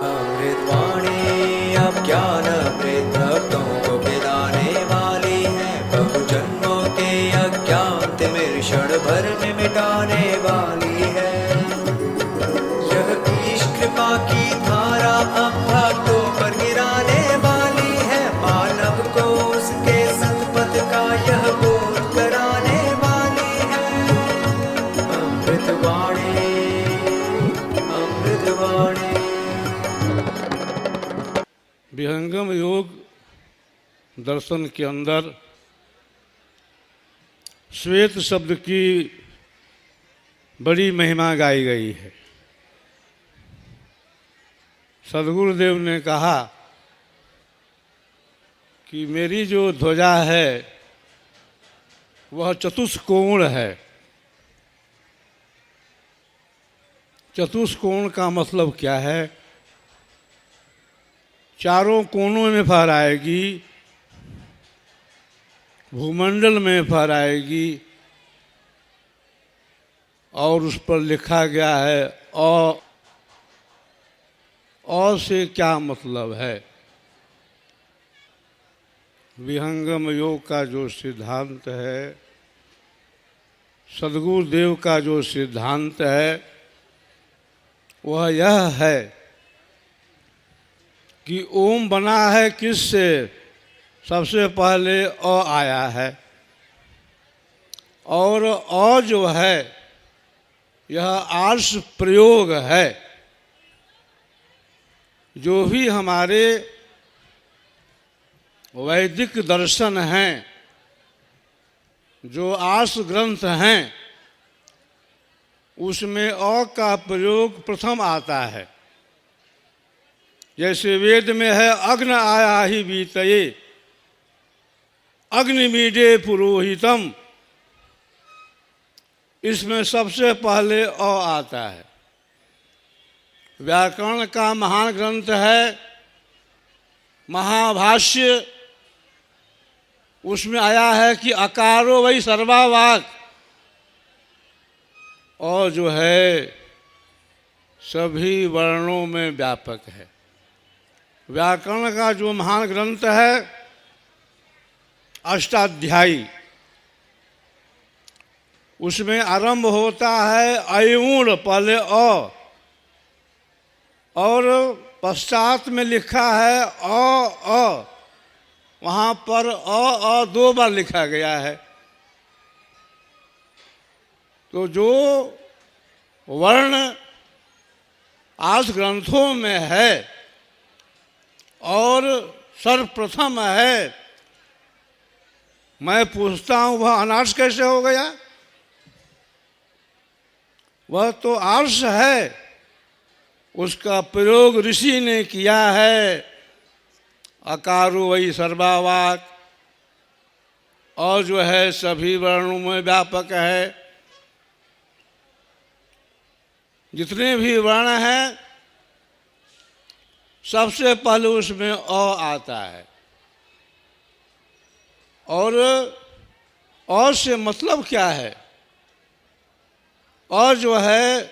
अमृतवाणी अब ज्ञान अमृत भक्तों को पिलाने वाली है। बहु जन्मों के अज्ञान तिमिर क्षण भर में मिटाने वाली है। यह ईश कृपा की धारा अब भक्तों पर गिराने वाली है। मानव को उसके सतपथ का यह बोध कराने वाली है। अमृतवाणी अमृतवाणी। विहंगम योग दर्शन के अंदर श्वेत शब्द की बड़ी महिमा गाई गई है। सद्गुरुदेव ने कहा कि मेरी जो ध्वजा है वह चतुष्कोण है। चतुष्कोण का मतलब क्या है? चारों कोनों में फहराएगी, भूमंडल में फहराएगी और उस पर लिखा गया है अ से क्या मतलब है? विहंगम योग का जो सिद्धांत है, सद्गुरुदेव का जो सिद्धांत है, वह यह है कि ओम बना है किससे? सबसे पहले अ आया है और अ जो है यह आर्ष प्रयोग है। जो भी हमारे वैदिक दर्शन हैं, जो आर्ष ग्रंथ हैं, उसमें अ का प्रयोग प्रथम आता है। जैसे वेद में है अग्न आया ही बीतये अग्निमीडे पुरोहितम, इसमें सबसे पहले अ आता है। व्याकरण का महान ग्रंथ है महाभाष्य, उसमें आया है कि अकारो वही सर्वावाक, और जो है सभी वर्णों में व्यापक है। व्याकरण का जो महान ग्रंथ है अष्टाध्यायी, उसमें आरंभ होता है अयूण, पहले अ, और पश्चात में लिखा है अ, वहाँ पर अ दो बार लिखा गया है। तो जो वर्ण आर्ष ग्रंथों में है और सर्वप्रथम है, मैं पूछता हूँ वह अनार्ष कैसे हो गया? वह तो आर्ष है, उसका प्रयोग ऋषि ने किया है। अकारो वही सर्वावाक, और जो है सभी वर्णों में व्यापक है। जितने भी वर्ण हैं सबसे पहले उसमें अ आता है। और अ से मतलब क्या है? और जो है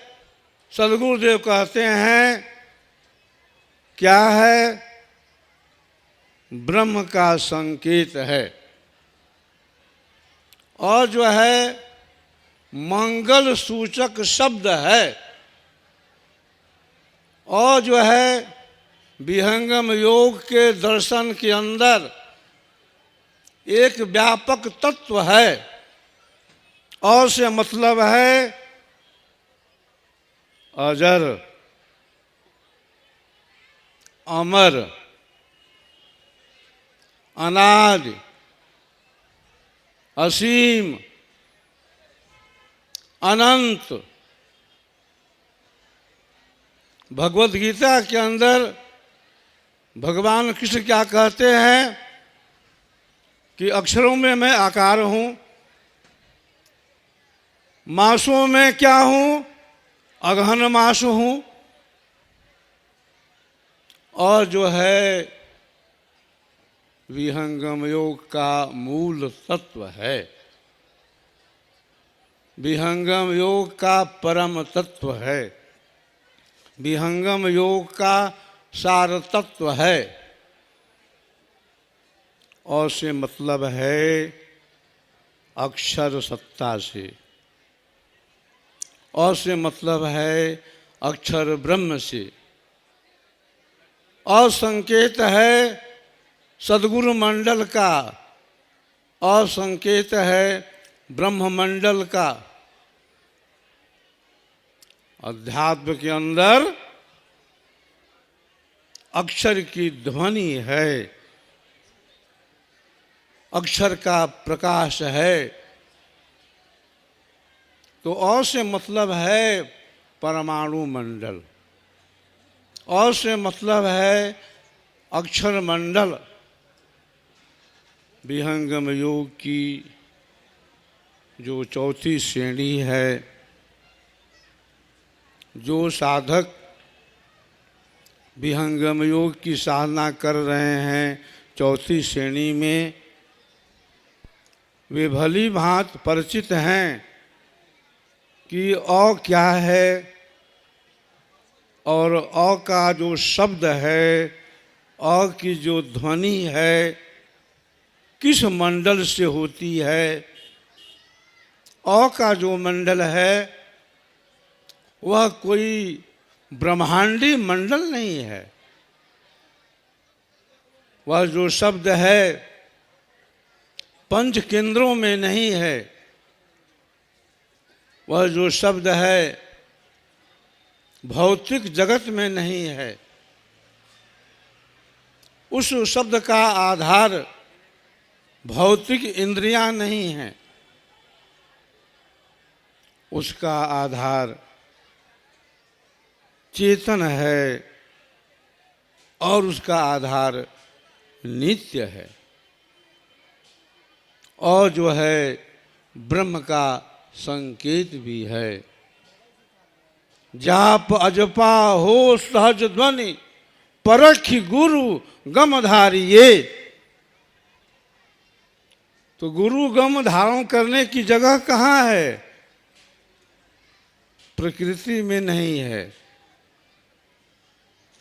सद्गुरुदेव कहते हैं क्या है? ब्रह्म का संकेत है। और जो है मंगल सूचक शब्द है। और जो है विहंगम योग के दर्शन के अंदर एक व्यापक तत्व है। और से मतलब है अजर, अमर, अनादि, असीम, अनंत। भगवत गीता के अंदर भगवान कृष्ण क्या कहते हैं कि अक्षरों में मैं आकार हूं, मासों में क्या हूं? अगहन मास हूं। और जो है विहंगम योग का मूल तत्व है, विहंगम योग का परम तत्व है, विहंगम योग का सार तत्व है। और से मतलब है अक्षर सत्ता से, और से मतलब है अक्षर ब्रह्म से, और संकेत है सद्गुरु मंडल का, और संकेत है ब्रह्म मंडल का। अध्यात्म के अंदर अक्षर की ध्वनि है, अक्षर का प्रकाश है। तो और से मतलब है परमाणु मंडल, और से मतलब है अक्षर मंडल। विहंगम योग की जो चौथी श्रेणी है, जो साधक विहंगम योग की साधना कर रहे हैं चौथी श्रेणी में, वे भली भांति परिचित हैं कि अ क्या है और अ का जो शब्द है, अ की जो ध्वनि है, किस मंडल से होती है। अ का जो मंडल है वह कोई ब्रह्मांडी मंडल नहीं है। वह जो शब्द है पंच केंद्रों में नहीं है। वह जो शब्द है भौतिक जगत में नहीं है। उस शब्द का आधार भौतिक इंद्रियां नहीं है, उसका आधार चेतन है और उसका आधार नित्य है, और जो है ब्रह्म का संकेत भी है। जाप अजपा हो सहज ध्वनि, परखि गुरु गम धारिये। तो गुरु गम धारण करने की जगह कहाँ है? प्रकृति में नहीं है,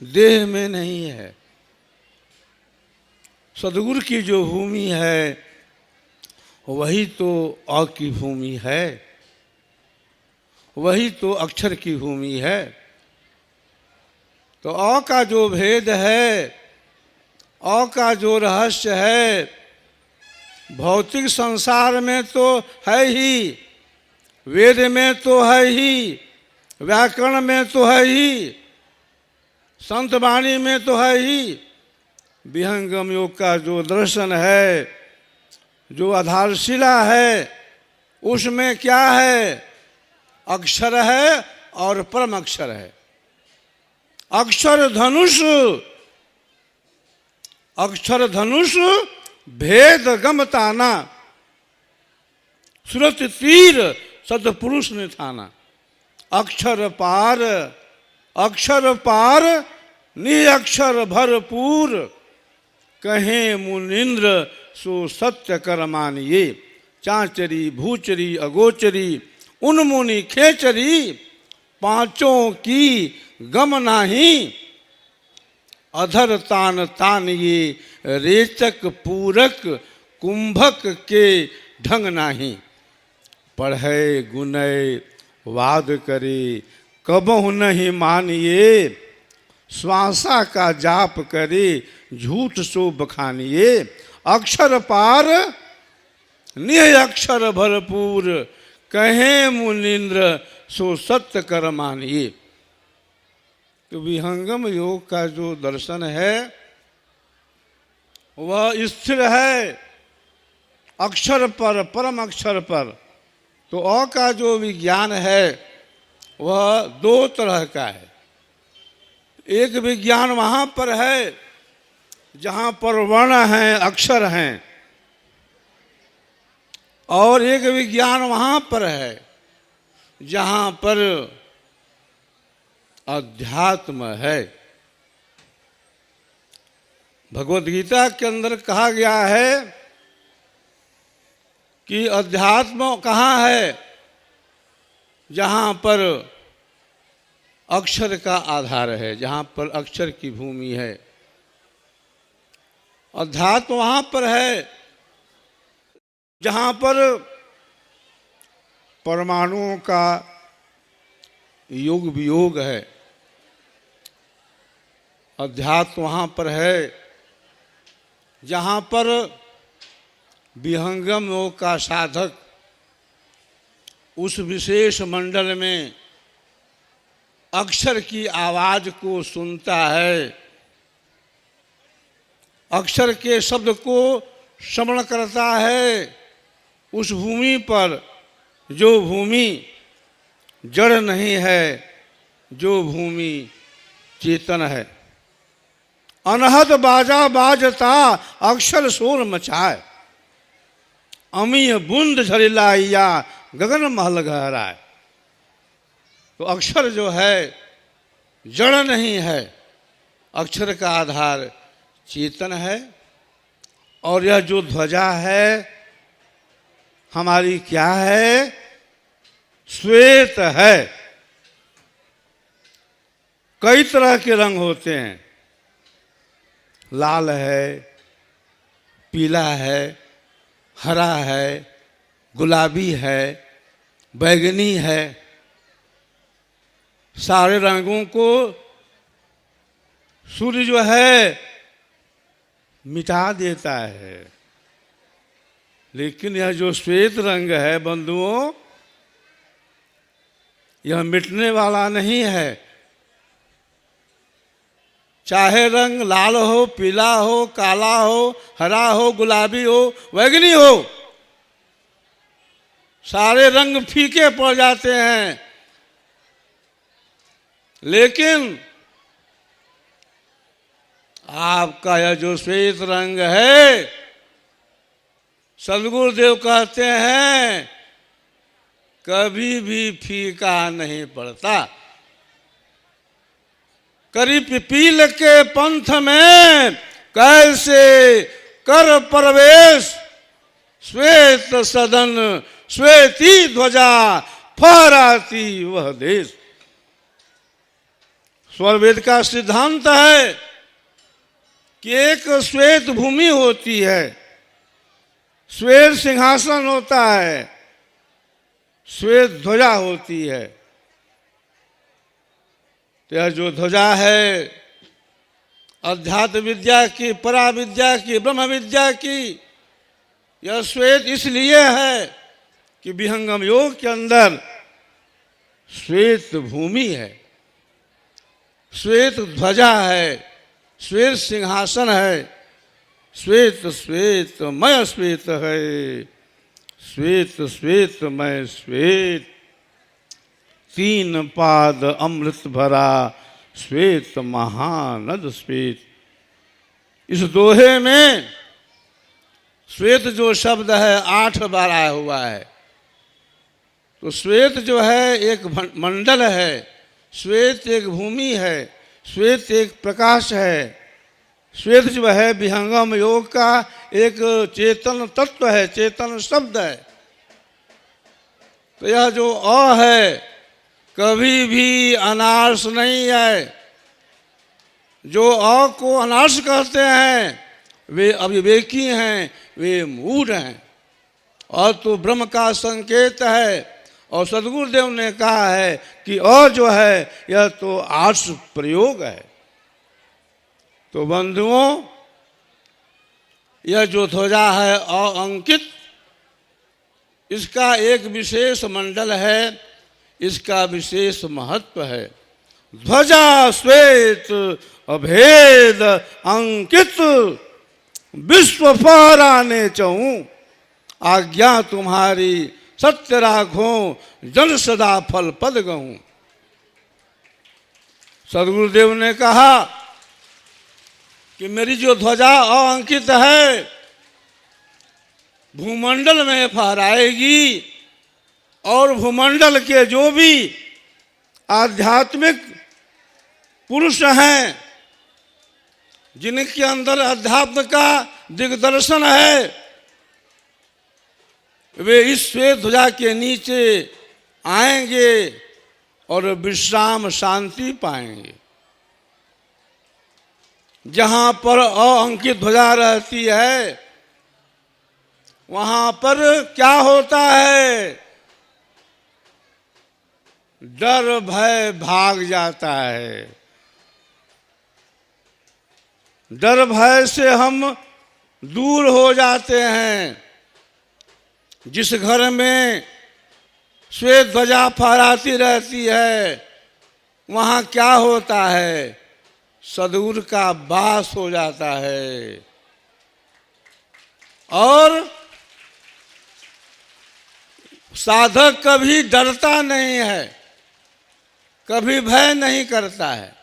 देह में नहीं है। सद्गुरु की जो भूमि है वही तो अ की भूमि है, वही तो अक्षर की भूमि है। तो अ का जो भेद है, अ का जो रहस्य है, भौतिक संसार में तो है ही, वेद में तो है ही, व्याकरण में तो है ही, संत वाणी में तो है ही। विहंगम योग का जो दर्शन है, जो आधारशिला है, उसमें क्या है? अक्षर है और परम अक्षर है। अक्षर धनुष, अक्षर धनुष भेद गम ताना, सुरत तीर सतपुरुष ने थाना। अक्षर पार, अक्षर पार निअक्षर भरपूर, कहें मुनिंद्र सो सत्य कर मानिए। चांचरी भूचरी अगोचरी उन्मुनि खेचरी, पांचों की गम नाही। अधर तान तान ये रेचक पूरक, कुंभक के ढंग नाही। पढ़े गुनय वाद करे कबहु नहीं मानिए। श्वासा का जाप करे झूठ सो बखानिए। अक्षर पार निह अक्षर भरपूर, कहें मुनिंद्र सो सत्य कर मानिए। तो विहंगम योग का जो दर्शन है वह स्थिर है अक्षर पर, परम अक्षर पर। तो अ का जो विज्ञान है वह दो तरह का है। एक विज्ञान वहाँ पर है जहाँ पर वर्ण हैं, अक्षर हैं, और एक विज्ञान वहाँ पर है जहाँ पर अध्यात्म है। भगवद गीता के अंदर कहा गया है कि अध्यात्म कहाँ है? जहाँ पर अक्षर का आधार है, जहाँ पर अक्षर की भूमि है। अध्यात्म वहाँ पर है जहाँ पर परमाणुओं का योग वियोग है। अध्यात्म वहाँ पर है जहाँ पर विहंगम योग का साधक उस विशेष मंडल में अक्षर की आवाज को सुनता है, अक्षर के शब्द को श्रवण करता है। उस भूमि पर जो भूमि जड़ नहीं है, जो भूमि चेतन है। अनहद बाजा बाजता अक्षर शोर मचाए, अमीय बूंद झरिलाइया गगन महल गहराए। तो अक्षर जो है जड़ नहीं है, अक्षर का आधार चेतन है। और यह जो ध्वजा है हमारी क्या है? श्वेत है। कई तरह के रंग होते हैं, लाल है, पीला है, हरा है, गुलाबी है, बैगनी है। सारे रंगों को सूर्य जो है मिटा देता है, लेकिन यह जो श्वेत रंग है बंधुओं, यह मिटने वाला नहीं है। चाहे रंग लाल हो, पीला हो, काला हो, हरा हो, गुलाबी हो, बैगनी हो, सारे रंग फीके पड़ जाते हैं। लेकिन आपका यह जो श्वेत रंग है, सद्गुरुदेव कहते हैं कभी भी फीका नहीं पड़ता। करी पिपील के पंथ में कैसे कर प्रवेश, श्वेत सदन श्वेती ध्वजा फहराती वह देश। स्वरवेद का सिद्धांत है कि एक श्वेत भूमि होती है, श्वेत सिंहासन होता है, श्वेत ध्वजा होती है। तो यह जो ध्वजा है अध्यात्म विद्या की, परा विद्या की, ब्रह्म विद्या की, यह श्वेत इसलिए है कि विहंगम योग के अंदर श्वेत भूमि है, श्वेत ध्वजा है, श्वेत सिंहासन है, श्वेत श्वेत मय श्वेत है, श्वेत श्वेत मय श्वेत, तीन पाद अमृत भरा श्वेत महानद श्वेत। इस दोहे में श्वेत जो शब्द है 8 बार आया हुआ है। तो श्वेत जो है एक मंडल है, श्वेत एक भूमि है, श्वेत एक प्रकाश है, श्वेत जो है विहंगम योग का एक चेतन तत्व है, चेतन शब्द है। तो यह जो अ है कभी भी अनार्स नहीं है। जो अ को अनार्स कहते हैं वे अविवेकी हैं, वे मूढ़ हैं। और तो ब्रह्म का संकेत है। और सद्गुरुदेव ने कहा है कि अ जो है यह तो आर्ष प्रयोग है। तो बंधुओं, यह जो ध्वजा है अंकित, इसका एक विशेष मंडल है, इसका विशेष महत्व है। ध्वजा श्वेत अभेद अंकित, विश्व फहराने चहूं, आज्ञा तुम्हारी सत्य राखो, जन सदा फल पद गहूं। सद्गुरुदेव ने कहा कि मेरी जो ध्वजा अंकित है भूमंडल में फहराएगी, और भूमंडल के जो भी आध्यात्मिक पुरुष हैं, जिनके अंदर अध्यात्म का दिग्दर्शन है, वे इस श्वेत ध्वजा के नीचे आएंगे और विश्राम शांति पाएंगे। जहां पर अअंकित ध्वजा रहती है वहां पर क्या होता है? डर भय भाग जाता है। डर भय से हम दूर हो जाते हैं। जिस घर में श्वेत ध्वजा फहराती रहती है वहां क्या होता है? सद्गुरु का वास हो जाता है। और साधक कभी डरता नहीं है, कभी भय नहीं करता है।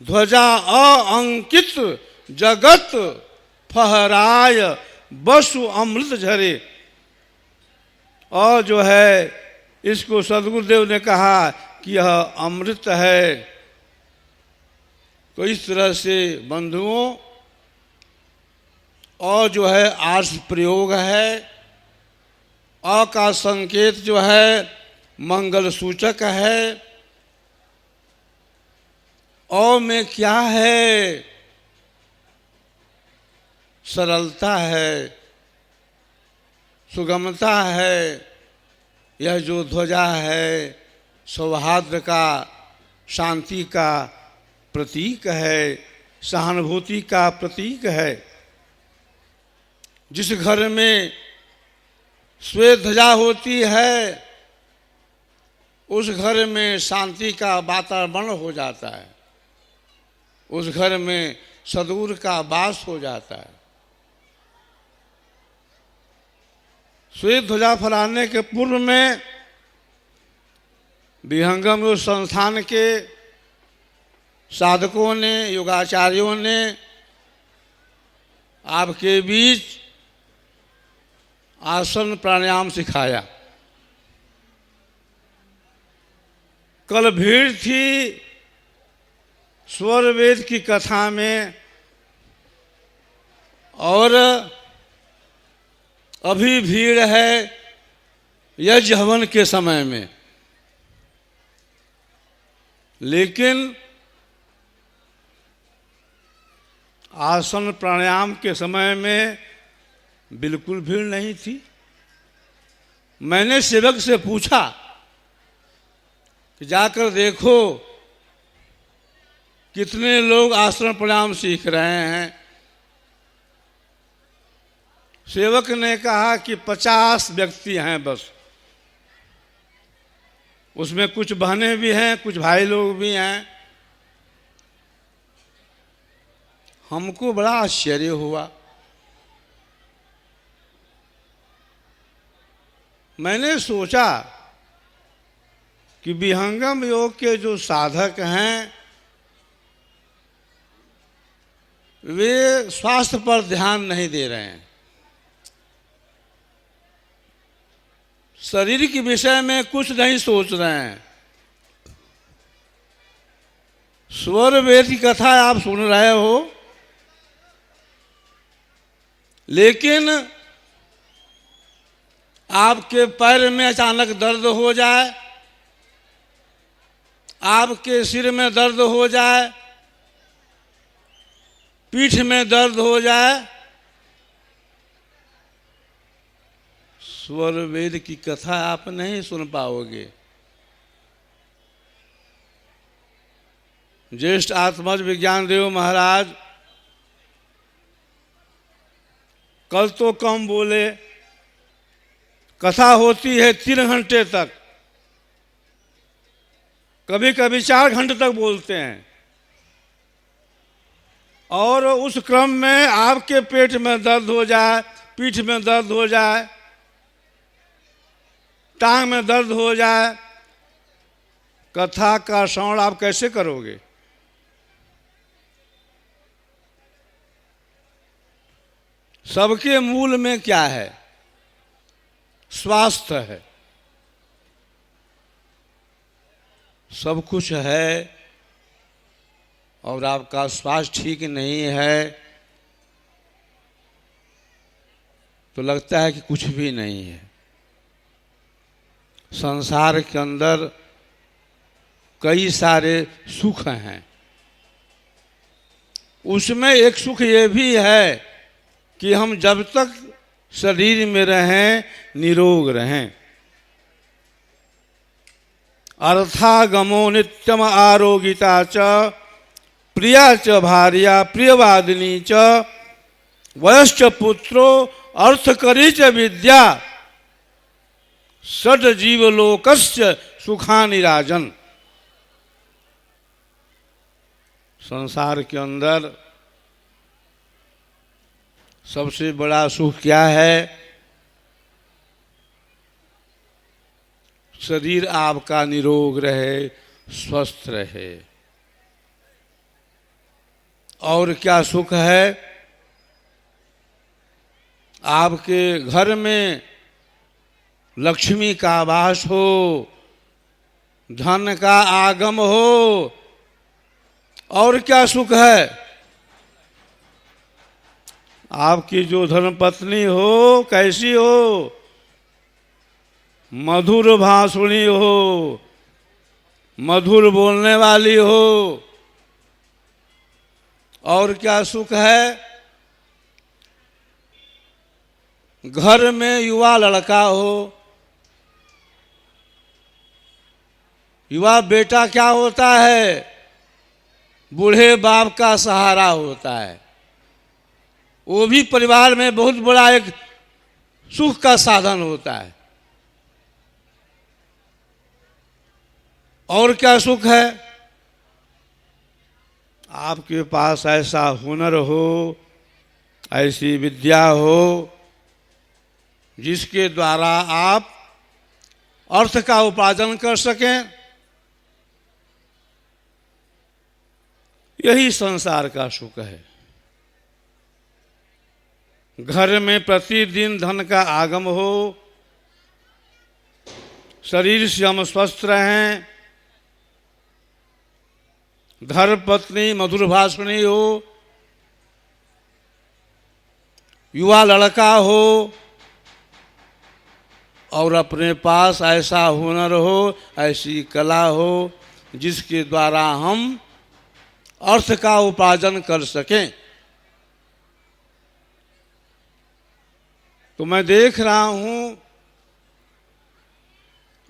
ध्वजा अअंकित जगत फहराय बसु अमृत झरे। और जो है इसको सद्गुरुदेव ने कहा कि यह अमृत है। तो इस तरह से बंधुओं, और जो है आर्ष प्रयोग है। अ का संकेत जो है मंगल सूचक है। अ में क्या है? सरलता है, सुगमता है। यह जो ध्वजा है सौहार्द का, शांति का प्रतीक है, सहानुभूति का प्रतीक है। जिस घर में श्वेत ध्वजा होती है उस घर में शांति का वातावरण हो जाता है। उस घर में सद्गुरु का वास हो जाता है। श्वेत ध्वजा फहराने के पूर्व में विहंगम योग संस्थान के साधकों ने, योगाचार्यों ने आपके बीच आसन प्राणायाम सिखाया। कल भीड़ थी स्वर वेद की कथा में, और अभी भीड़ है यज्ञ हवन के समय में। लेकिन आसन प्राणायाम के समय में बिल्कुल भीड़ नहीं थी। मैंने सेवक से पूछा कि जाकर देखो कितने लोग आसन प्राणायाम सीख रहे हैं। सेवक ने कहा कि 50 व्यक्ति हैं बस। उसमें कुछ बहनें भी हैं, कुछ भाई लोग भी हैं। हमको बड़ा आश्चर्य हुआ। मैंने सोचा कि विहंगम योग के जो साधक हैं वे स्वास्थ्य पर ध्यान नहीं दे रहे हैं। शरीर के विषय में कुछ नहीं सोच रहे हैं। स्वर वेद की कथा आप सुन रहे हो, लेकिन आपके पैर में अचानक दर्द हो जाए, आपके सिर में दर्द हो जाए, पीठ में दर्द हो जाए, स्वर वेद की कथा आप नहीं सुन पाओगे। ज्येष्ठ आत्मज विज्ञान देव महाराज कल तो कम बोले, कथा होती है 3 घंटे तक, कभी कभी 4 घंटे तक बोलते हैं। और उस क्रम में आपके पेट में दर्द हो जाए, पीठ में दर्द हो जाए, टांग में दर्द हो जाए, कथा का श्रवण आप कैसे करोगे? सबके मूल में क्या है? स्वास्थ्य है। सब कुछ है और आपका स्वास्थ्य ठीक नहीं है तो लगता है कि कुछ भी नहीं है। संसार के अंदर कई सारे सुख हैं। उसमें एक सुख ये भी है कि हम जब तक शरीर में रहें निरोग रहें। अर्थागमो नित्यम आरोगिता च प्रिया च भार्या प्रियवादिनी च वयश्च पुत्रो अर्थकरी च विद्या षड जीवलोकस्य सुखानि राजन। संसार के अंदर सबसे बड़ा सुख क्या है? शरीर आपका निरोग रहे, स्वस्थ रहे। और क्या सुख है? आपके घर में लक्ष्मी का वास हो, धन का आगम हो। और क्या सुख है? आपकी जो धर्मपत्नी हो कैसी हो? मधुर भाषुणी हो, मधुर बोलने वाली हो। और क्या सुख है? घर में युवा लड़का हो। युवा बेटा क्या होता है? बूढ़े बाप का सहारा होता है। वो भी परिवार में बहुत बड़ा एक सुख का साधन होता है। और क्या सुख है? आपके पास ऐसा हुनर हो, ऐसी विद्या हो, जिसके द्वारा आप अर्थ का उपार्जन कर सकें। यही संसार का सुख है। घर में प्रतिदिन धन का आगम हो, शरीर से हम स्वस्थ रहें, धर्म पत्नी मधुर भाषणी हो, युवा लड़का हो, और अपने पास ऐसा हुनर हो, ऐसी कला हो, जिसके द्वारा हम अर्थ का उपार्जन कर सकें। तो मैं देख रहा हूं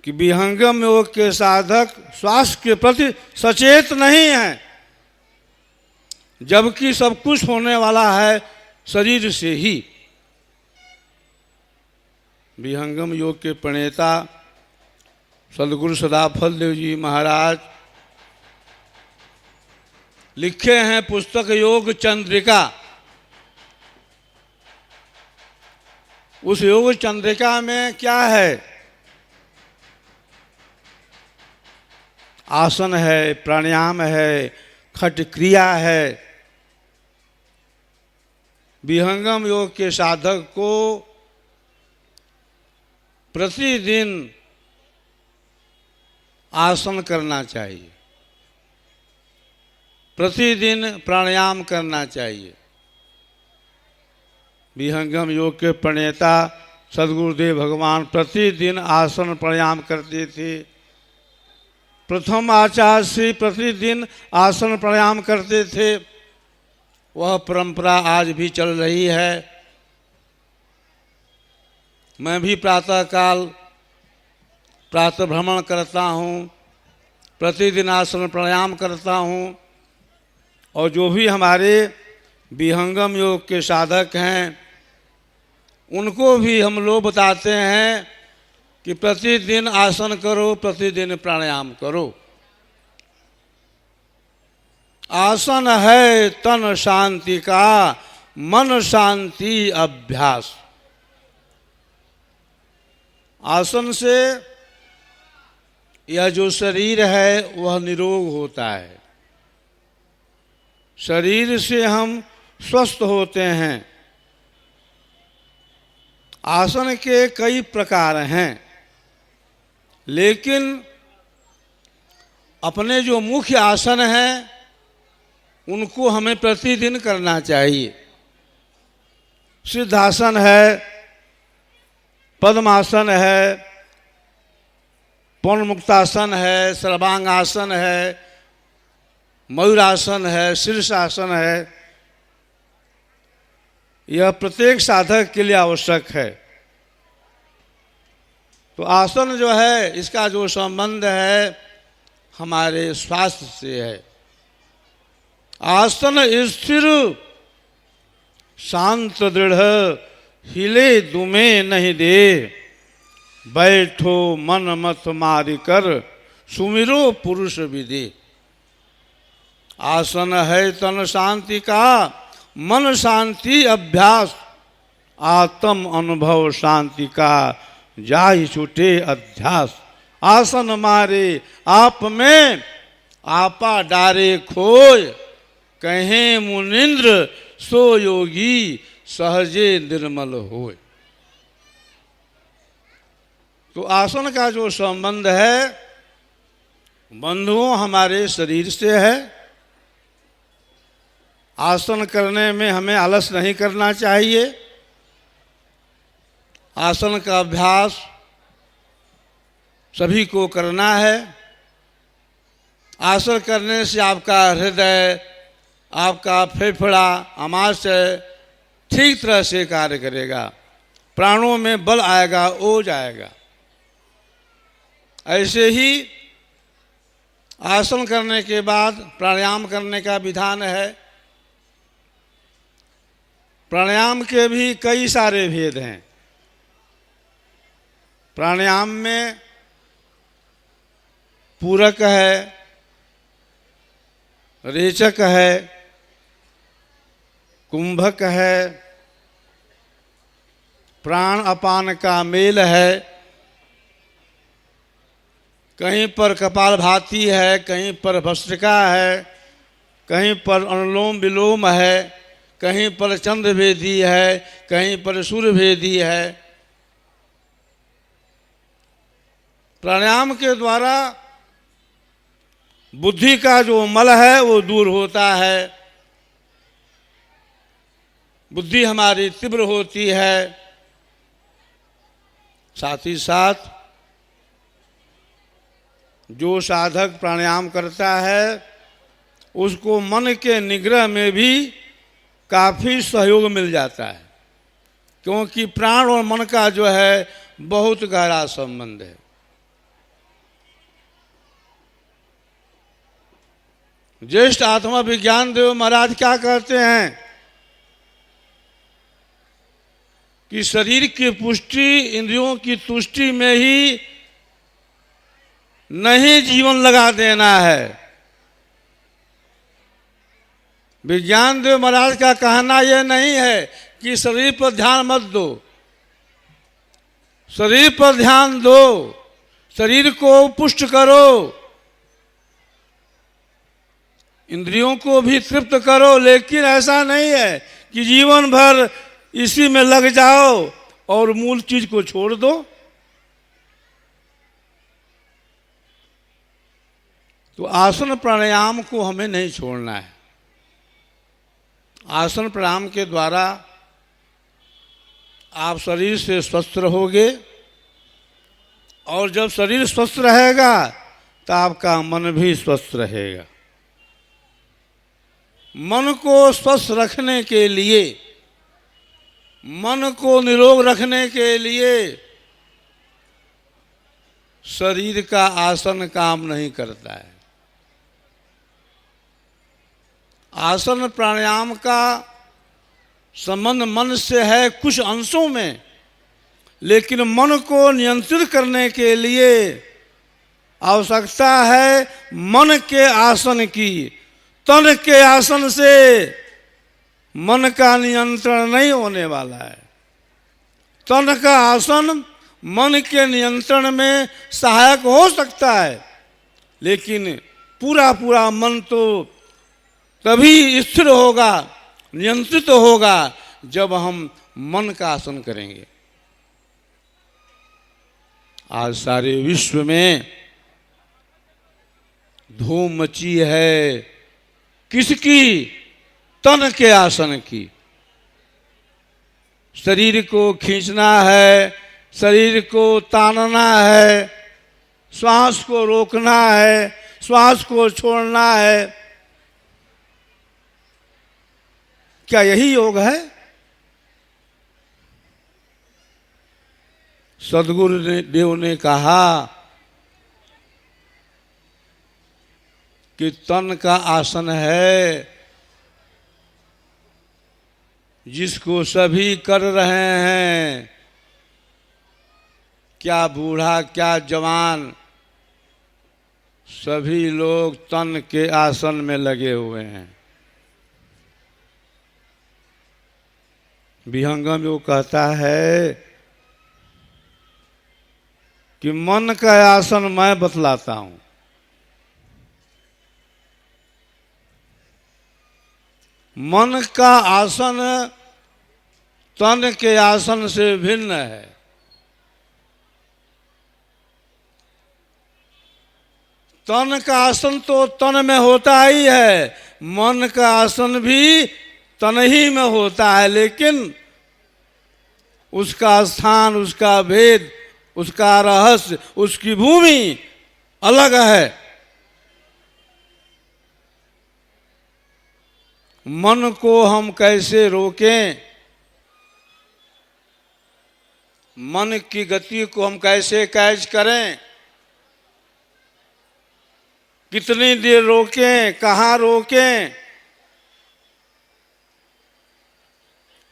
कि विहंगम योग के साधक स्वास्थ्य के प्रति सचेत नहीं हैं, जबकि सब कुछ होने वाला है शरीर से ही। विहंगम योग के प्रणेता सदगुरु सदाफल देव जी महाराज लिखे हैं पुस्तक योग चंद्रिका। उस योग चंद्रिका में क्या है? आसन है, प्राणायाम है, खट क्रिया है। विहंगम योग के साधक को प्रतिदिन आसन करना चाहिए, प्रतिदिन प्राणायाम करना चाहिए। विहंगम योग के प्रणेता सदगुरुदेव भगवान प्रतिदिन आसन प्राणायाम करते थे। प्रथम आचार्य श्री प्रतिदिन आसन प्राणायाम करते थे। वह परंपरा आज भी चल रही है। मैं भी प्रातःकाल प्रातः भ्रमण करता हूँ, प्रतिदिन आसन प्राणायाम करता हूँ। और जो भी हमारे विहंगम योग के साधक हैं, उनको भी हम लोग बताते हैं कि प्रतिदिन आसन करो, प्रतिदिन प्राणायाम करो। आसन है तन शांति का, मन शांति अभ्यास। आसन से यह जो शरीर है वह निरोग होता है। शरीर से हम स्वस्थ होते हैं। आसन के कई प्रकार हैं, लेकिन अपने जो मुख्य आसन हैं उनको हमें प्रतिदिन करना चाहिए। सिद्धासन है, पद्मासन है, पूर्ण मुक्तासन है, सर्वांगासन है, मयूरासन है, शीर्षासन है। यह प्रत्येक साधक के लिए आवश्यक है। तो आसन जो है इसका जो संबंध है हमारे स्वास्थ्य से है। आसन स्थिर शांत दृढ़, हिले दुमे नहीं दे, बैठो मन मत मारी कर, सुमिरो पुरुष विदि। आसन है तन शांति का, मन शांति अभ्यास, आत्म अनुभव शांति का, जाहि छूटे अध्यास। आसन मारे आप में, आपा डारे खोय, कहे मुनिंद्र सो योगी, सहजे निर्मल होय। तो आसन का जो संबंध है बंधुओं हमारे शरीर से है। आसन करने में हमें आलस नहीं करना चाहिए। आसन का अभ्यास सभी को करना है। आसन करने से आपका हृदय, आपका फेफड़ा, आमाशय ठीक तरह से कार्य करेगा, प्राणों में बल आएगा, ओज आएगा। ऐसे ही आसन करने के बाद प्राणायाम करने का विधान है। प्राणायाम के भी कई सारे भेद हैं। प्राणायाम में पूरक है, रेचक है, कुंभक है, प्राण अपान का मेल है। कहीं पर कपालभाति है, कहीं पर भस्त्रिका है, कहीं पर अनुलोम विलोम है, कहीं पर चंद्रभेदी है, कहीं पर सूर्यभेदी है। प्राणायाम के द्वारा बुद्धि का जो मल है वो दूर होता है, बुद्धि हमारी तीव्र होती है। साथ ही साथ जो साधक प्राणायाम करता है उसको मन के निग्रह में भी काफी सहयोग मिल जाता है, क्योंकि प्राण और मन का जो है बहुत गहरा संबंध है। ज्येष्ठ आत्मा विज्ञान देव महाराज क्या कहते हैं कि शरीर की पुष्टि इंद्रियों की तुष्टि में ही नहीं जीवन लगा देना है। विज्ञान देव महाराज का कहना यह नहीं है कि शरीर पर ध्यान मत दो, शरीर पर ध्यान दो, शरीर को पुष्ट करो, इंद्रियों को भी तृप्त करो, लेकिन ऐसा नहीं है कि जीवन भर इसी में लग जाओ और मूल चीज को छोड़ दो। तो आसन प्राणायाम को हमें नहीं छोड़ना है। आसन प्राणायाम के द्वारा आप शरीर से स्वस्थ रहोगे, और जब शरीर स्वस्थ रहेगा तो आपका मन भी स्वस्थ रहेगा। मन को स्वस्थ रखने के लिए, मन को निरोग रखने के लिए शरीर का आसन काम नहीं करता है। आसन प्राणायाम का संबंध मन से है कुछ अंशों में, लेकिन मन को नियंत्रित करने के लिए आवश्यकता है मन के आसन की। तन के आसन से मन का नियंत्रण नहीं होने वाला है। तन का आसन मन के नियंत्रण में सहायक हो सकता है, लेकिन पूरा पूरा मन तो तभी स्थिर होगा, नियंत्रित होगा जब हम मन का आसन करेंगे। आज सारे विश्व में धूम मची है किसकी? तन के आसन की। शरीर को खींचना है, शरीर को तानना है, श्वास को रोकना है, श्वास को छोड़ना है। क्या यही योग है? सदगुरु देव ने कहा कि तन का आसन है जिसको सभी कर रहे हैं, क्या बूढ़ा क्या जवान, सभी लोग तन के आसन में लगे हुए हैं। विहंगम वो कहता है कि मन का आसन मैं बतलाता हूं। मन का आसन तन के आसन से भिन्न है। तन का आसन तो तन में होता ही है, मन का आसन भी तन ही में होता है, लेकिन उसका स्थान, उसका भेद, उसका रहस्य, उसकी भूमि अलग है। मन को हम कैसे रोकें, मन की गति को हम कैसे कैच करें, कितनी देर रोकें, कहाँ रोकें,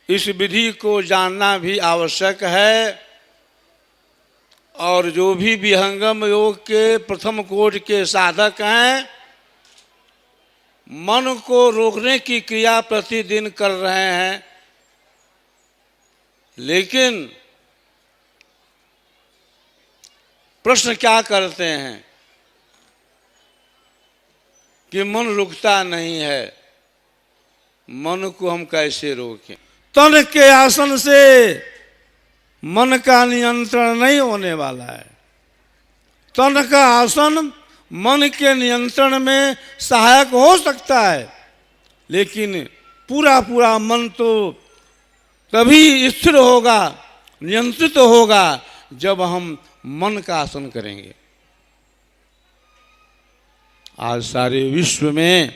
इस विधि को जानना भी आवश्यक है। और जो भी विहंगम योग के प्रथम कोट के साधक हैं, मन को रोकने की क्रिया प्रतिदिन कर रहे हैं, लेकिन प्रश्न क्या करते हैं कि मन रुकता नहीं है, मन को हम कैसे रोकें। तन के आसन से मन का नियंत्रण नहीं होने वाला है। तन का आसन मन के नियंत्रण में सहायक हो सकता है, लेकिन पूरा पूरा मन तो तभी स्थिर होगा, नियंत्रित होगा जब हम मन का आसन करेंगे। आज सारे विश्व में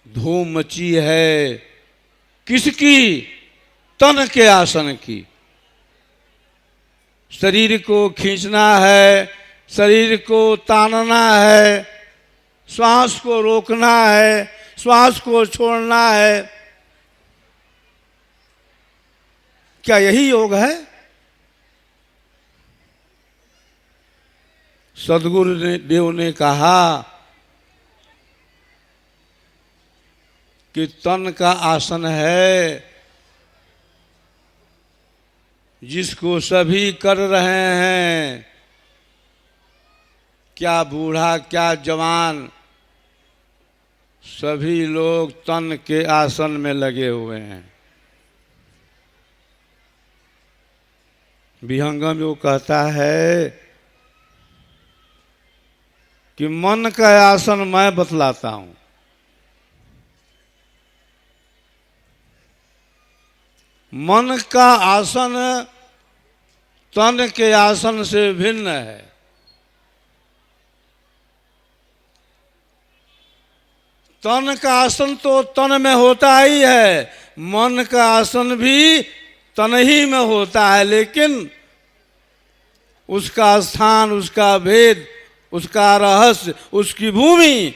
धूम मची है, किसकी? तन के आसन की। शरीर को खींचना है, शरीर को तानना है, श्वास को रोकना है, श्वास को छोड़ना है। क्या यही योग है? सदगुरु देव ने कहा कि तन का आसन है जिसको सभी कर रहे हैं, क्या बूढ़ा क्या जवान, सभी लोग तन के आसन में लगे हुए हैं। विहंगम वो कहता है कि मन का आसन मैं बतलाता हूं। मन का आसन तन के आसन से भिन्न है। तन का आसन तो तन में होता ही है, मन का आसन भी तन ही में होता है, लेकिन उसका स्थान, उसका भेद, उसका रहस्य, उसकी भूमि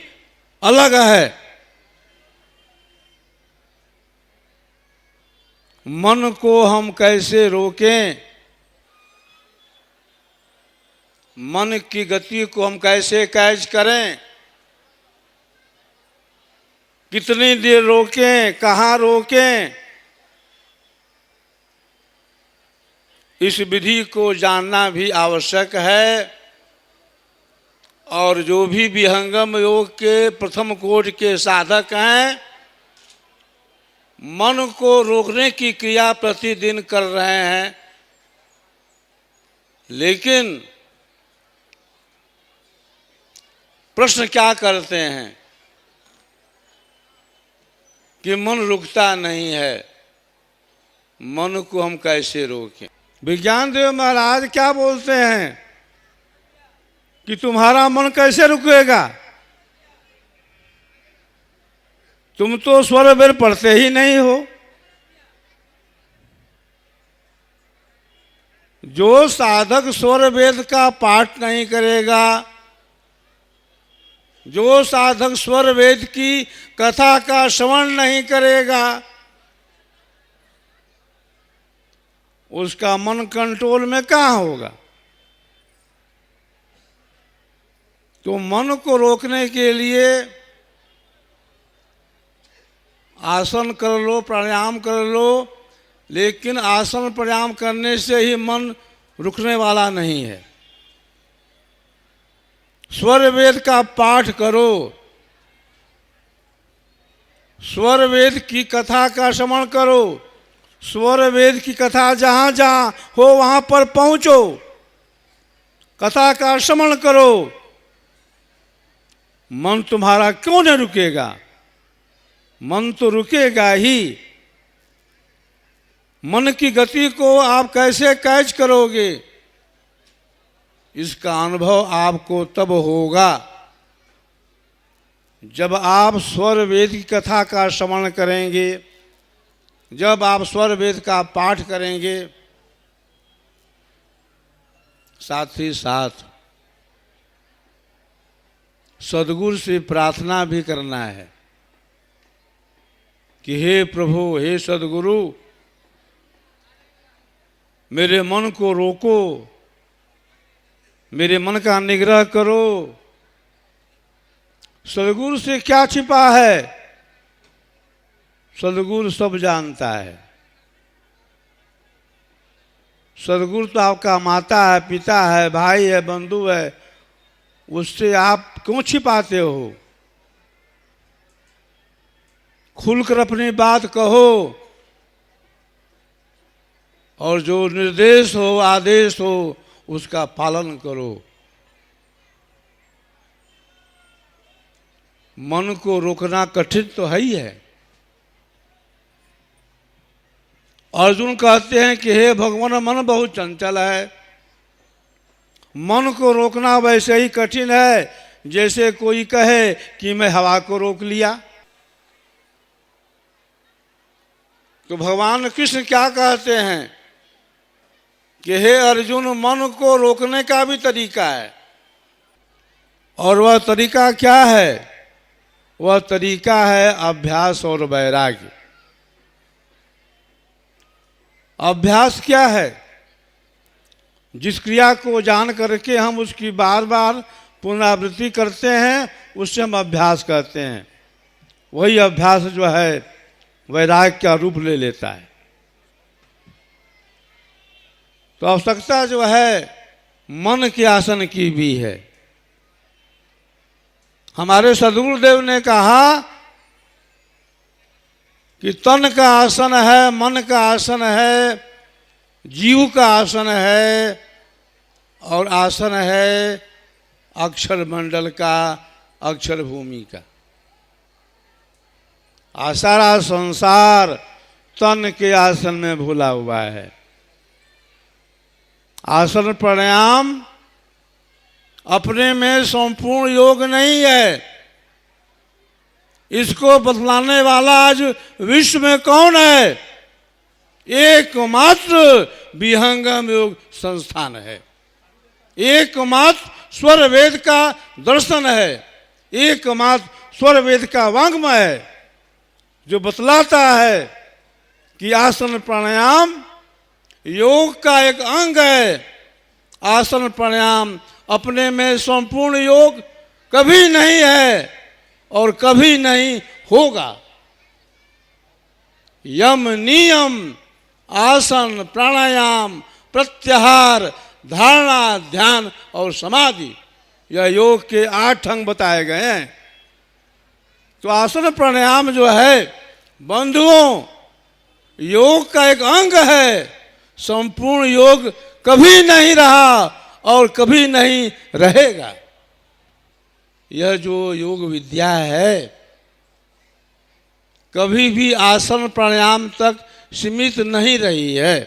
अलग है। मन को हम कैसे रोकें, मन की गति को हम कैसे कैच करें, कितनी देर रोकें, कहाँ रोकें, इस विधि को जानना भी आवश्यक है। और जो भी विहंगम योग के प्रथम कोट के साधक हैं, मन को रोकने की क्रिया प्रतिदिन कर रहे हैं, लेकिन प्रश्न क्या करते हैं कि मन रुकता नहीं है, मन को हम कैसे रोकें। विज्ञान देव महाराज क्या बोलते हैं कि तुम्हारा मन कैसे रुकेगा? तुम तो स्वर वेद पढ़ते ही नहीं हो। जो साधक स्वर वेद का पाठ नहीं करेगा, जो साधक स्वर वेद की कथा का श्रवण नहीं करेगा, उसका मन कंट्रोल में कहाँ होगा? तो मन को रोकने के लिए आसन कर लो, प्राणायाम कर लो, लेकिन आसन प्राणायाम करने से ही मन रुकने वाला नहीं है। स्वर वेद का पाठ करो, स्वर वेद की कथा का श्रवण करो, स्वर वेद की कथा जहाँ जहाँ हो वहाँ पर पहुँचो, कथा का श्रवण करो। मन तुम्हारा क्यों नहीं रुकेगा? मन तो रुकेगा ही। मन की गति को आप कैसे कैच करोगे, इसका अनुभव आपको तब होगा जब आप स्वर वेद की कथा का श्रवण करेंगे, जब आप स्वर वेद का पाठ करेंगे। साथ ही साथ सद्गुरु से प्रार्थना भी करना है कि हे प्रभु, हे सद्गुरु, मेरे मन को रोको, मेरे मन का निग्रह करो। सद्गुरु से क्या छिपा है? सद्गुरु सब जानता है। सद्गुरु तो आपका माता है, पिता है, भाई है, बंधु है, उससे आप क्यों छिपाते हो? खुलकर अपनी बात कहो और जो निर्देश हो, आदेश हो, उसका पालन करो। मन को रोकना कठिन तो है ही है। अर्जुन कहते हैं कि हे भगवान, मन बहुत चंचल है। मन को रोकना वैसे ही कठिन है जैसे कोई कहे कि मैं हवा को रोक लिया। तो भगवान कृष्ण क्या कहते हैं कि हे अर्जुन, मन को रोकने का भी तरीका है, और वह तरीका क्या है? वह तरीका है अभ्यास और वैराग्य। अभ्यास क्या है? जिस क्रिया को जान करके हम उसकी बार बार पुनरावृत्ति करते हैं, उससे हम अभ्यास करते हैं। वही अभ्यास जो है वैराग्य का रूप ले लेता है। तो आवश्यकता जो है मन के आसन की भी है। हमारे सद्गुरुदेव ने कहा कि तन का आसन है, मन का आसन है, जीव का आसन है, और आसन है अक्षर मंडल का, अक्षर भूमि का। सारा संसार तन के आसन में भूला हुआ है। आसन प्राणायाम अपने में संपूर्ण योग नहीं है। इसको बतलाने वाला आज विश्व में कौन है? एकमात्र विहंगम योग संस्थान है। एकमात्र स्वर वेद का दर्शन है। एकमात्र स्वर वेद का वाङ्मय है जो बतलाता है कि आसन प्राणायाम योग का एक अंग है। आसन प्राणायाम अपने में संपूर्ण योग कभी नहीं है और कभी नहीं होगा। यम, नियम, आसन, प्राणायाम, प्रत्याहार, धारणा, ध्यान और समाधि, यह योग के 8 अंग बताए गए हैं। तो आसन प्राणायाम जो है बंधुओं, योग का एक अंग है। संपूर्ण योग कभी नहीं रहा और कभी नहीं रहेगा। यह जो योग विद्या है कभी भी आसन प्राणायाम तक सीमित नहीं रही है।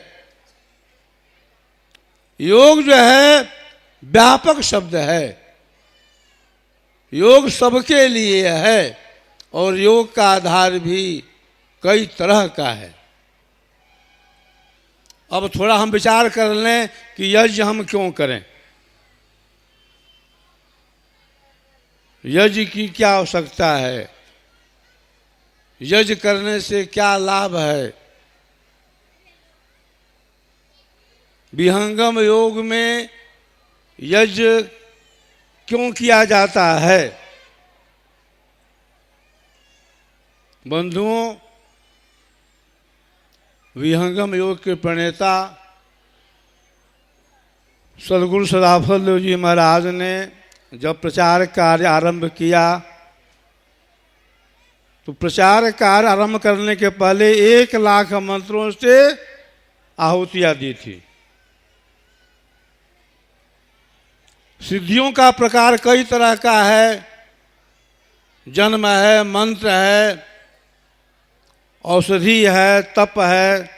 योग जो है व्यापक शब्द है। योग सबके लिए है और योग का आधार भी कई तरह का है। अब थोड़ा हम विचार कर लें कि यज्ञ हम क्यों करें, यज्ञ की क्या आवश्यकता है, यज्ञ करने से क्या लाभ है। विहंगम योग में यज्ञ क्यों किया जाता है। बंधुओं, विहंगम योग के प्रणेता सद्गुरु सदाफल देव जी महाराज ने जब प्रचार कार्य आरंभ किया तो प्रचार कार्य आरंभ करने के पहले 1,00,000 मंत्रों से आहुतियां दी थी। सिद्धियों का प्रकार कई तरह का है, जन्म है, मंत्र है, औषधि है, तप है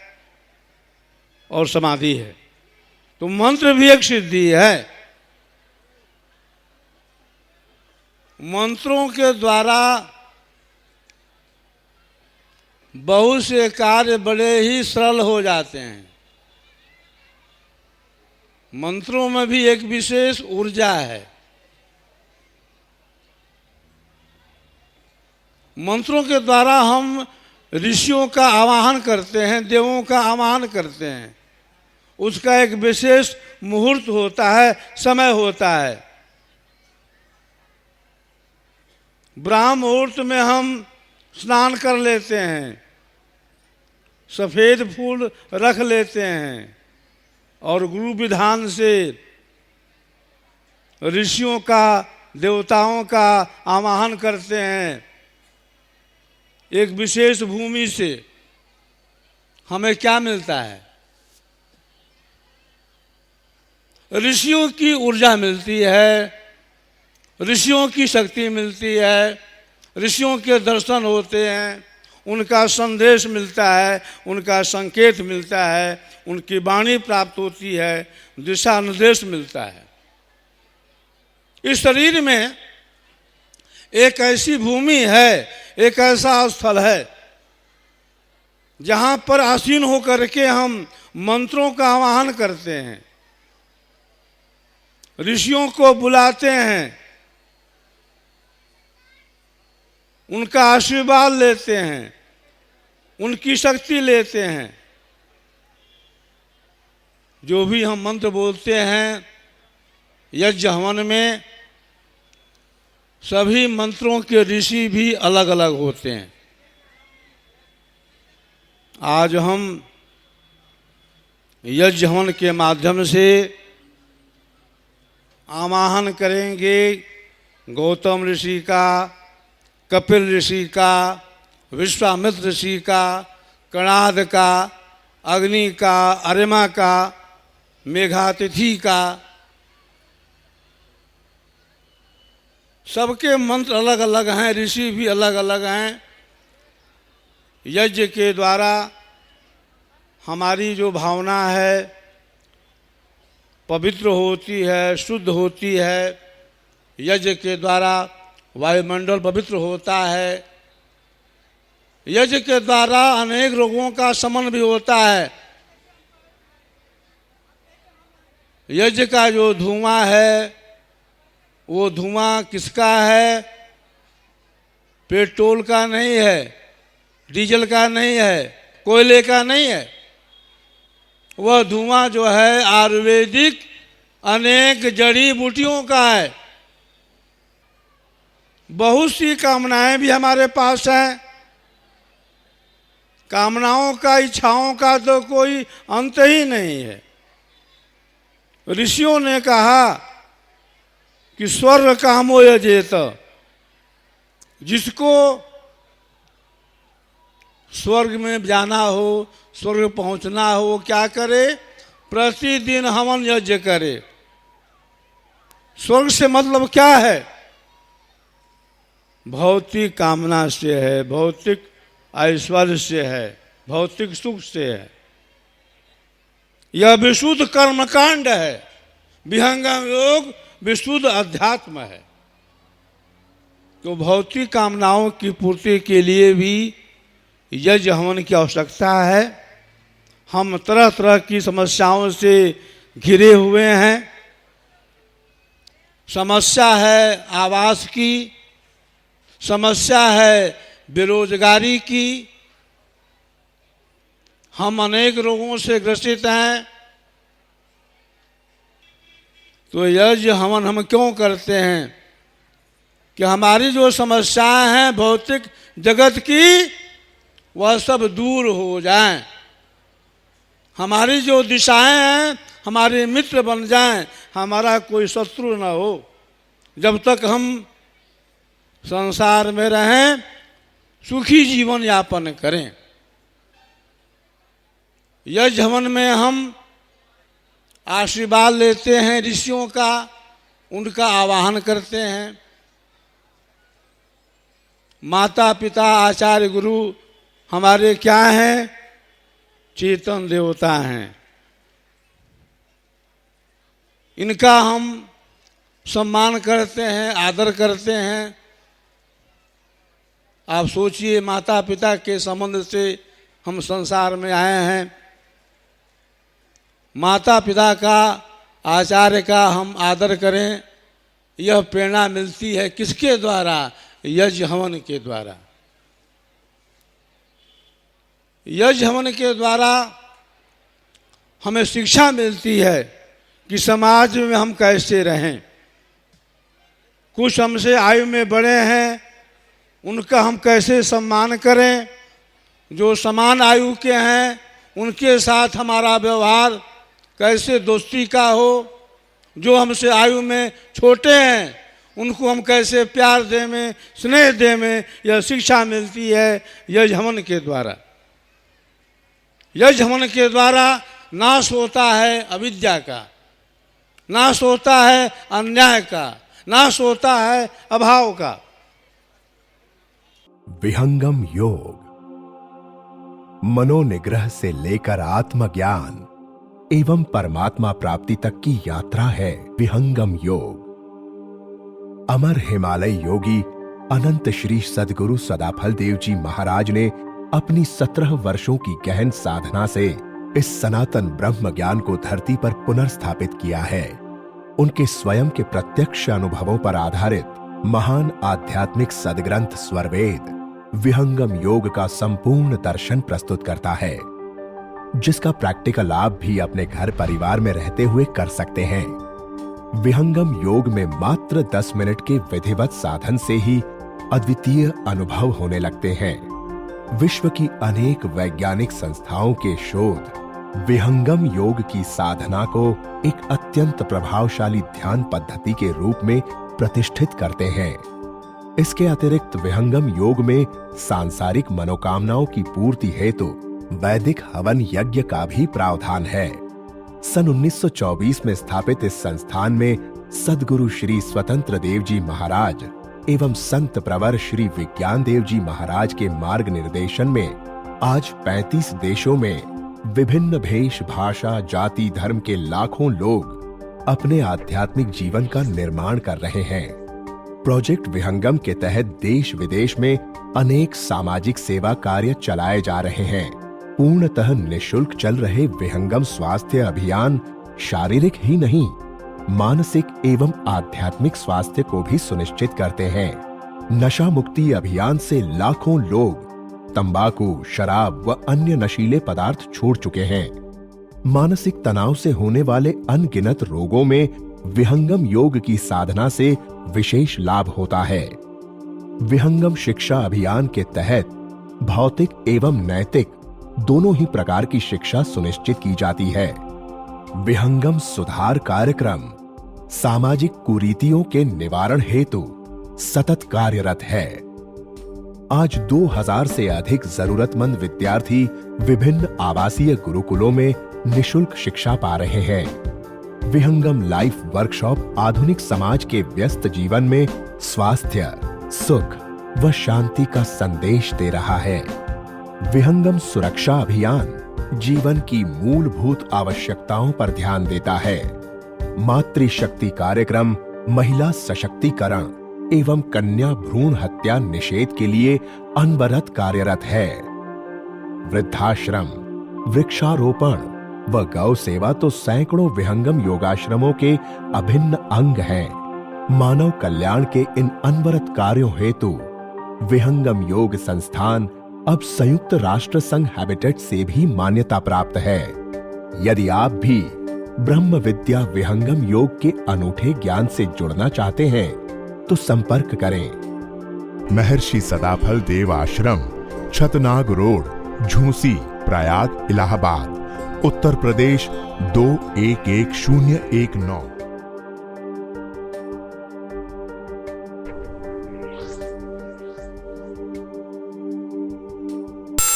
और समाधि है। तो मंत्र भी एक सिद्धि है। मंत्रों के द्वारा बहुत से कार्य बड़े ही सरल हो जाते हैं। मंत्रों में भी एक विशेष ऊर्जा है। मंत्रों के द्वारा हम ऋषियों का आवाहन करते हैं, देवों का आवाहन करते हैं। उसका एक विशेष मुहूर्त होता है, समय होता है। ब्राह्म मुहूर्त में हम स्नान कर लेते हैं, सफेद फूल रख लेते हैं और गुरु विधान से ऋषियों का, देवताओं का आवाहन करते हैं। एक विशेष भूमि से हमें क्या मिलता है? ऋषियों की ऊर्जा मिलती है, ऋषियों की शक्ति मिलती है, ऋषियों के दर्शन होते हैं, उनका संदेश मिलता है, उनका संकेत मिलता है, उनकी वाणी प्राप्त होती है, दिशा निर्देश मिलता है। इस शरीर में एक ऐसी भूमि है, एक ऐसा स्थल है जहां पर आसीन होकर के हम मंत्रों का आवाहन करते हैं, ऋषियों को बुलाते हैं, उनका आशीर्वाद लेते हैं, उनकी शक्ति लेते हैं। जो भी हम मंत्र बोलते हैं यज्ञ हवन में, सभी मंत्रों के ऋषि भी अलग अलग होते हैं। आज हम यज्ञ हवन के माध्यम से आवाहन करेंगे गौतम ऋषि का, कपिल ऋषि का, विश्वामित्र ऋषि का, कणाद का, अग्नि का, अरिमा का, मेघातिथि का। सबके मंत्र अलग अलग हैं, ऋषि भी अलग अलग हैं। यज्ञ के द्वारा हमारी जो भावना है पवित्र होती है, शुद्ध होती है। यज्ञ के द्वारा वायुमंडल पवित्र होता है। यज्ञ के द्वारा अनेक रोगों का शमन भी होता है। यज्ञ का जो धुआं है वो धुआं किसका है? पेट्रोल का नहीं है, डीजल का नहीं है, कोयले का नहीं है। वह धुआं जो है आयुर्वेदिक अनेक जड़ी बूटियों का है। बहुत सी कामनाएं भी हमारे पास हैं। कामनाओं का, इच्छाओं का तो कोई अंत ही नहीं है। ऋषियों ने कहा कि स्वर्ग कामो यजेत, जिसको स्वर्ग में जाना हो, स्वर्ग पहुंचना हो, क्या करे? प्रतिदिन हवन यज्ञ करे। स्वर्ग से मतलब क्या है? भौतिक कामना से है, भौतिक ऐश्वर्य से है, भौतिक सुख से है। यह विशुद्ध कर्मकांड है। विहंगम योग विशुद्ध अध्यात्म है। तो भौतिक कामनाओं की पूर्ति के लिए भी यज्ञ हवन की आवश्यकता है। हम तरह तरह की समस्याओं से घिरे हुए हैं। समस्या है आवास की, समस्या है बेरोजगारी की, हम अनेक रोगों से ग्रसित हैं। तो यज्ञ हवन हम क्यों करते हैं? कि हमारी जो समस्याएं हैं भौतिक जगत की, वह सब दूर हो जाएं। हमारी जो दिशाएं हैं हमारे मित्र बन जाएं, हमारा कोई शत्रु न हो। जब तक हम संसार में रहें, सुखी जीवन यापन करें। यज्ञ हवन में हम आशीर्वाद लेते हैं ऋषियों का, उनका आवाहन करते हैं। माता पिता आचार्य गुरु हमारे क्या हैं? चेतन देवता हैं। इनका हम सम्मान करते हैं, आदर करते हैं। आप सोचिए, माता पिता के संबंध से हम संसार में आए हैं। माता पिता का, आचार्य का हम आदर करें। यह प्रेरणा मिलती है किसके द्वारा? यज्ञ हवन के द्वारा। यज्ञ हवन के द्वारा हमें शिक्षा मिलती है कि समाज में हम कैसे रहें। कुछ हमसे आयु में बड़े हैं, उनका हम कैसे सम्मान करें। जो समान आयु के हैं उनके साथ हमारा व्यवहार कैसे दोस्ती का हो। जो हमसे आयु में छोटे हैं उनको हम कैसे प्यार दें, स्नेह दें, यह शिक्षा मिलती है यज्ञ हवन के द्वारा। यज्ञ हवन के द्वारा नाश होता है अविद्या का, नाश होता है अन्याय का, नाश होता है अभाव का। विहंगम योग मनोनिग्रह से लेकर आत्मज्ञान एवं परमात्मा प्राप्ति तक की यात्रा है। विहंगम योग अमर हिमालय योगी अनंत श्री सद्गुरु सदाफल देव जी महाराज ने अपनी 17 वर्षों की गहन साधना से इस सनातन ब्रह्म ज्ञान को धरती पर पुनर्स्थापित किया है। उनके स्वयं के प्रत्यक्ष अनुभवों पर आधारित महान आध्यात्मिक सदग्रंथ स्वरवेद विहंगम योग का संपूर्ण दर्शन प्रस्तुत करता है, जिसका प्रैक्टिकल आप भी अपने घर परिवार में रहते हुए कर सकते हैं। विहंगम योग में मात्र 10 मिनट के विधिवत साधन से ही अद्वितीय अनुभव होने लगते हैं। विश्व की अनेक वैज्ञानिक संस्थाओं के शोध विहंगम योग की साधना को एक अत्यंत प्रभावशाली ध्यान पद्धति के रूप में प्रतिष्ठित करते हैं। इसके अतिरिक्त विहंगम योग में सांसारिक मनोकामनाओं की पूर्ति हेतु वैदिक हवन यज्ञ का भी प्रावधान है। सन 1924 में स्थापित इस संस्थान में सद्गुरु श्री स्वतंत्र देव जी महाराज एवं संत प्रवर श्री विज्ञान देव जी महाराज के मार्ग निर्देशन में आज 35 देशों में विभिन्न भेष, भाषा, जाति, धर्म के लाखों लोग अपने आध्यात्मिक जीवन का निर्माण कर रहे हैं। प्रोजेक्ट विहंगम के तहत देश विदेश में अनेक सामाजिक सेवा कार्य चलाए जा रहे हैं। पूर्णतः निःशुल्क चल रहे विहंगम स्वास्थ्य अभियान शारीरिक ही नहीं, मानसिक एवं आध्यात्मिक स्वास्थ्य को भी सुनिश्चित करते हैं। नशा मुक्ति अभियान से लाखों लोग तंबाकू, शराब व अन्य नशीले पदार्थ छोड़ चुके हैं। मानसिक तनाव से होने वाले अनगिनत रोगों में विहंगम योग की साधना से विशेष लाभ होता है। विहंगम शिक्षा अभियान के तहत भौतिक एवं नैतिक दोनों ही प्रकार की शिक्षा सुनिश्चित की जाती है। विहंगम सुधार कार्यक्रम सामाजिक कुरीतियों के निवारण हेतु सतत कार्यरत है। आज 2000 से अधिक जरूरतमंद विद्यार्थी विभिन्न आवासीय गुरुकुलों में निःशुल्क शिक्षा पा रहे हैं। विहंगम लाइफ वर्कशॉप आधुनिक समाज के व्यस्त जीवन में स्वास्थ्य, सुख व शांति का संदेश दे रहा है। विहंगम सुरक्षा अभियान जीवन की मूलभूत आवश्यकताओं पर ध्यान देता है। मातृशक्ति कार्यक्रम महिला सशक्तिकरण एवं कन्या भ्रूण हत्या निषेध के लिए अनवरत कार्यरत है। वृद्धाश्रम, वृक्षारोपण व गौ सेवा तो सैकड़ों विहंगम योगाश्रमों के अभिन्न अंग हैं। मानव कल्याण के इन अनवरत कार्यों हेतु विहंगम योग संस्थान अब संयुक्त राष्ट्र संघ हैबिटेट से भी मान्यता प्राप्त है। यदि आप भी ब्रह्म विद्या विहंगम योग के अनूठे ज्ञान से जुड़ना चाहते हैं तो संपर्क करें। महर्षि सदाफल देव आश्रम, छतनाग रोड, झूसी, प्रयाग, इलाहाबाद, उत्तर प्रदेश 211019।